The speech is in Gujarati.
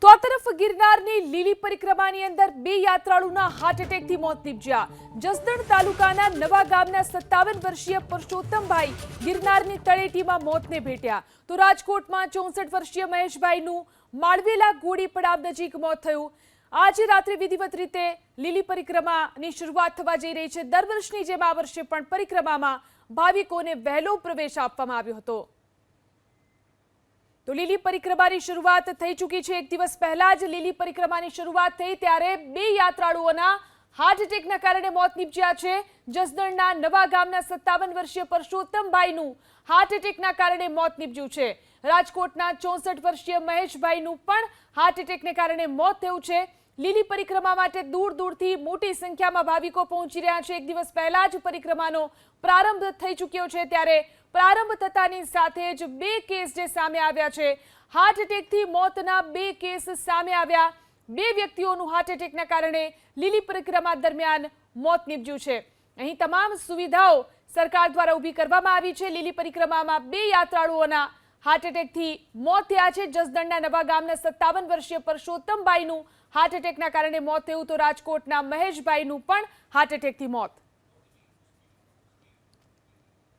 તો આ તરફ ગિરનારની લીલી પરિક્રમાની અંદર બે યાત્રાળુના હાર્ટ એટેકથી મોત નીપજ્યા. જસદણ તાલુકાના નવા ગામના 57 વર્ષીય પુરુષોત્તમભાઈ ગિરનારની તળેટીમાં મોતને ભેટ્યા. તો રાજકોટમાં 64 વર્ષીય મહેશભાઈનું માળવેલા ગોળી પડાવ નજીક મોત થયું. આજે રાત્રે વિધિવત રીતે લીલી પરિક્રમાની શરૂઆત થવા જઈ રહી છે. દર વર્ષની જેમ આ વર્ષે પણ પરિક્રમામાં ભાવિકોને વહેલો પ્રવેશ આપવામાં આવ્યો હતો. તો લીલી પરિક્રમાની શરૂઆત થઈ ચૂકી છે. એક દિવસ પહેલા જ લીલી પરિક્રમાની શરૂઆત થઈ ત્યારે બે યાત્રાળુઓના હાર્ટ એટેકના કારણે મોત નીપજ્યા છે. જસદણના નવા ગામના 57 વર્ષીય પુરુષોત્તમભાઈનું હાર્ટ એટેકના કારણે મોત નીપજ્યું છે. રાજકોટના 64 વર્ષીય મહેશભાઈનું પણ હાર્ટ એટેકને કારણે મોત થયું છે. લીલી પરિક્રમા માટે દૂર દૂરથી મોટી સંખ્યામાં ભાવિકો પહોંચી રહ્યા છે. એક દિવસ પહેલા જ પરિક્રમાનો પ્રારંભ થઈ ચૂક્યો છે ત્યારે પ્રારંભ થતાની સાથે જ બે કેસ જે સામે આવ્યા છે. હાર્ટ એટેકથી મોતના બે કેસ સામે આવ્યા. બે વ્યક્તિઓનું હાર્ટ એટેકના કારણે લીલી પરિક્રમા દરમિયાન મોત નીપજ્યું છે. અહીં તમામ સુવિધાઓ સરકાર દ્વારા ઊભી કરવામાં આવી છે. લીલી પરિક્રમામાં બે યાત્રાળુઓના હાર્ટ એટેકથી મોત થયા છે. જસદણના નવા ગામના 57 વર્ષીય પુરુષોત્તમભાઈનું હાર્ટ એટેકના કારણે મોત થયું તો રાજકોટના મહેશભાઈનું પણ હાર્ટ એટેકથી મોત.